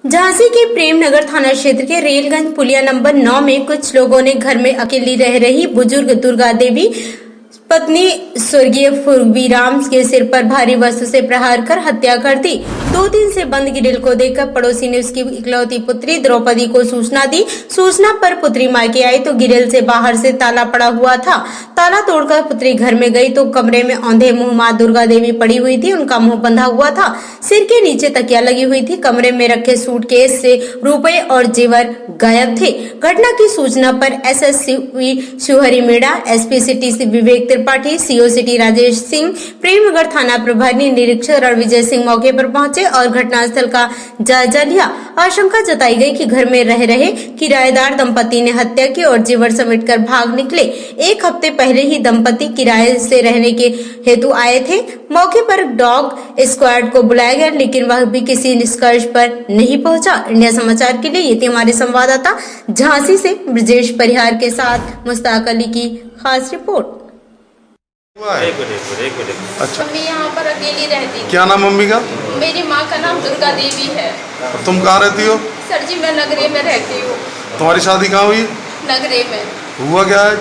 झांसी के प्रेमनगर थाना क्षेत्र के रेलगंज पुलिया नंबर 9 में कुछ लोगों ने घर में अकेली रह रही बुजुर्ग दुर्गा देवी पत्नी स्वर्गीय फुरवीराम के सिर पर भारी वस्तु से प्रहार कर हत्या कर दी। 2 दिन से बंद ग्रिल को देखकर पड़ोसी ने उसकी इकलौती पुत्री द्रौपदी को सूचना दी। सूचना पर पुत्री मायके आई तो ग्रिल से बाहर से ताला पड़ा हुआ था। ताला तोड़कर पुत्री घर में गई तो कमरे में औंधे मुंह मां दुर्गा देवी पड़ी हुई थी। उनका मुंह बंधा हुआ था, सिर के नीचे तकिया लगी हुई थी। कमरे में रखे सूटकेस से रुपए और जेवर गायब थे। घटना की सूचना पर SSP Shivhari Meena, SP city Vivek Tripathi, CO city Rajesh Singh, Premnagar थाना प्रभारी निरीक्षक रणविजय सिंह मौके पर पहुंचे और घटनास्थल का जायजा लिया। आशंका जताई गई कि घर में रह रहे किराएदार दंपति ने हत्या की और जेवर समेटकर भाग निकले। 1 हफ्ते पहले ही दंपति किराए से रहने के हेतु आए थे। मौके पर डॉग स्क्वाड को बुलाया गया, लेकिन वह भी किसी निष्कर्ष पर नहीं पहुंचा। इंडिया समाचार के लिए ये थी हमारे संवाददाता झांसी से ब्रजेश परिहार के साथ मुश्ताक अली की खास रिपोर्ट। एक मिनट। अच्छा, मम्मी यहाँ पर अकेली रहती थी। क्या नाम मम्मी का? मेरी माँ का नाम दुर्गा देवी है। और तुम कहाँ रहती हो? सर जी मैं नगरे में रहती हूँ। तुम्हारी शादी कहाँ हुई? नगरे में। हुआ क्या है?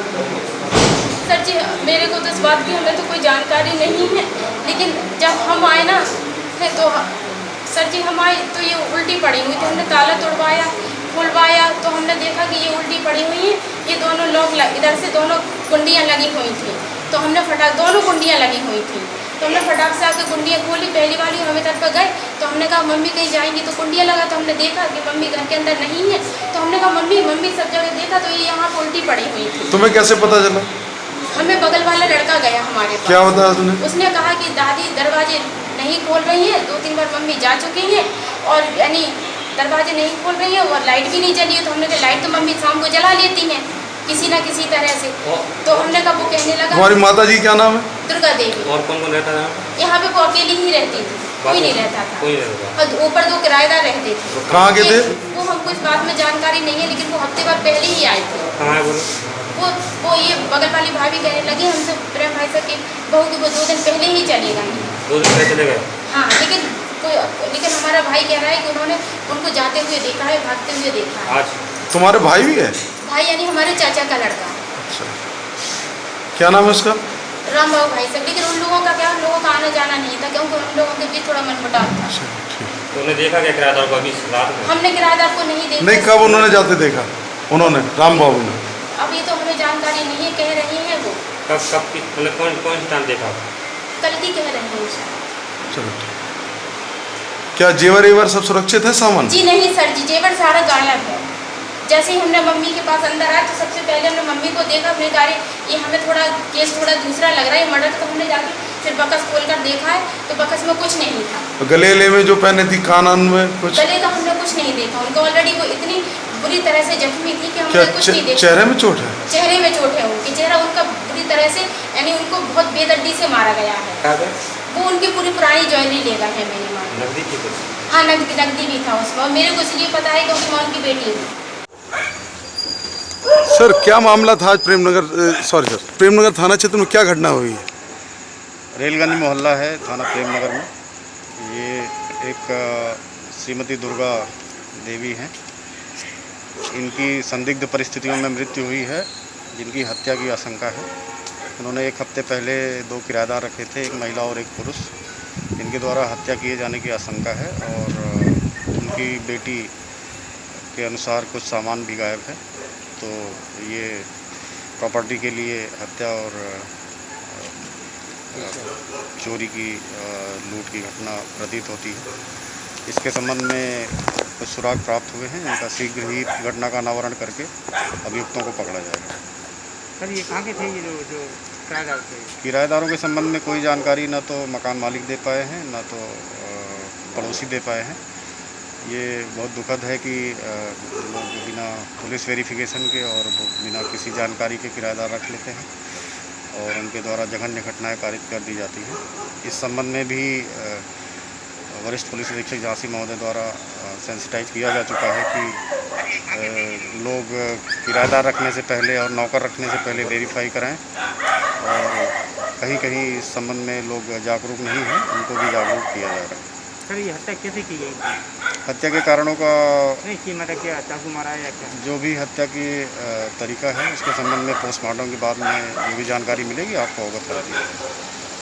सर जी मेरे को तो इस बात की हमें तो कोई जानकारी नहीं है, लेकिन जब हम आए ना है तो सर जी हम आए तो ये उल्टी पड़ी हुई थी। हमने ताला तोड़वाया, खुलवाया तो हमने देखा कि ये उल्टी पड़ी हुई है। ये दोनों लोग इधर से दोनों कुंडियाँ लगी हुई थी, तो हमने फटाक दोनों कुंडियाँ लगी हुई थी तो हमने फटाक से आके कुंडियाँ खोली। पहली वाली हम इधर पर गए तो हमने कहा मम्मी कहीं जाएंगी, तो कुंडियाँ लगा तो हमने देखा कि मम्मी घर के अंदर नहीं है। तो हमने कहा मम्मी सब जगह देखा तो ये यहाँ उल्टी पड़ी हुई थी। तुम्हें कैसे पता चला? हमें बगल वाला लड़का गया हमारे पास। क्या बताया तूने? उसने कहा कि दादी दरवाजे नहीं खोल रही है, 2-3 बार मम्मी जा चुकी हैं और यानी दरवाजे नहीं खोल रही है और लाइट भी नहीं जली है। तो हमने कहा लाइट तो मम्मी शाम को जला लेती हैं किसी न किसी तरह से। तो हमने कहा वो कहने लगा। तुम्हारी माता जी क्या नाम है? दुर्गा देवी। और कौन कौन रहता है यहाँ पे? वो अकेली ही रहती थी, कोई नहीं रहता था। कोई नहीं रहता। और ऊपर 2 किराएदार रहते थे। कहाँ के थे? वो हमको इस बात में जानकारी नहीं है, लेकिन वो हफ्ते भर पहले ही आए थे। कहाँ है बोलो? वो ये बगल वाली भाभी कहने लगी हमसे प्रेम भाई साहब की बहू की वो 2 दिन पहले ही चले गए। 2 दिन पहले चले गए? हाँ, लेकिन हमारा भाई कह रहा है कि उन्होंने उनको जाते हुए देखा है, भागते हुए देखा है। आज तुम्हारे भाई भी है? भाई यानी हमारे चाचा का लड़का। अच्छा, क्या नाम है उसका? राम बाबू भाई साहब। लेकिन उन लोगों का क्या, उन लोगों का आना जाना नहीं था क्योंकि उन लोगों के बीच थोड़ा मनमुटाव था। अच्छा, ठीक। तो उन्हें देखा क्या किराएदार को अभी रात में? हमने किराएदार को नहीं देखा। नहीं, कब उन्होंने जाते देखा? उन्होंने राम बाबू ने? अभी तो हमें जानकारी नहीं है, कह रही है वो। कब की मतलब कौन सी टाइम देखा? कल की कह रहे हैं शायद। चलो ठीक। क्या जेवर एवर सब सुरक्षित है सामान? जी नहीं सर जी, जेवर सारा गायब है। जैसे ही हमने मम्मी के पास अंदर आया तो सबसे पहले हमने मम्मी को देखा। हमने कहा ये हमें केस थोड़ा दूसरा लग रहा है, मर्डर। तो हमने जाके फिर बकस खोलकर देखा है तो बकस में कुछ नहीं था। गले में जो पहने थी, कान में कुछ? गले का हमने कुछ नहीं देखा। उनको ऑलरेडी वो इतनी बुरी तरह से जख्मी थी कि हमने कुछ नहीं देखा। चेहरे में चोट है? चेहरे में चोट है उनके। चेहरा उनका बुरी तरह से यानी उनको बहुत बेदर्दी से मारा गया है। वो उनकी पूरी पुरानी ज्वेलरी ले गए हैं मेरी माँ। नकदी की कुछ? हाँ, नकदी भी था उसमें। और मेरे को इसलिए पता है क्योंकि मैं उनकी बेटी हूँ। सर, क्या मामला था आज प्रेमनगर थाना क्षेत्र में क्या घटना हुई है? रेलगंज मोहल्ला है थाना प्रेमनगर में। ये एक श्रीमती दुर्गा देवी हैं। इनकी संदिग्ध परिस्थितियों में मृत्यु हुई है, जिनकी हत्या की आशंका है। उन्होंने 1 हफ्ते पहले 2 किराएदार रखे थे, एक महिला और एक पुरुष। इनके द्वारा हत्या किए जाने की आशंका है और उनकी बेटी के अनुसार कुछ सामान भी गायब है। तो ये प्रॉपर्टी के लिए हत्या और चोरी की लूट की घटना प्रतीत होती है। इसके संबंध में कुछ सुराग प्राप्त हुए हैं। इनका शीघ्र ही घटना का अनावरण करके अभियुक्तों को पकड़ा जाएगा। सर ये कहाँ के थे ये जो किराएदार थे? किराएदारों के संबंध में कोई जानकारी न तो मकान मालिक दे पाए हैं, न तो पड़ोसी दे पाए हैं। ये बहुत दुखद है कि लोग बिना पुलिस वेरिफिकेशन के और बिना किसी जानकारी के किराएदार रख लेते हैं और उनके द्वारा जघन्य घटनाएं पारित कर दी जाती हैं। इस संबंध में भी वरिष्ठ पुलिस अधीक्षक झांसी महोदय द्वारा सेंसिटाइज किया जा चुका है कि लोग किराएदार रखने से पहले और नौकर रखने से पहले वेरीफाई कराएं और कहीं कहीं इस संबंध में लोग जागरूक नहीं हैं, उनको भी जागरूक किया जा रहा है। सर ये हत्या कैसे की गई? हत्या के कारणों का नहीं कि मतलब क्या चाकू मारा है या क्या? जो भी हत्या की तरीका है उसके संबंध में पोस्टमार्टम के बाद में जो भी जानकारी मिलेगी आपको अवगत करा दी जाएगी।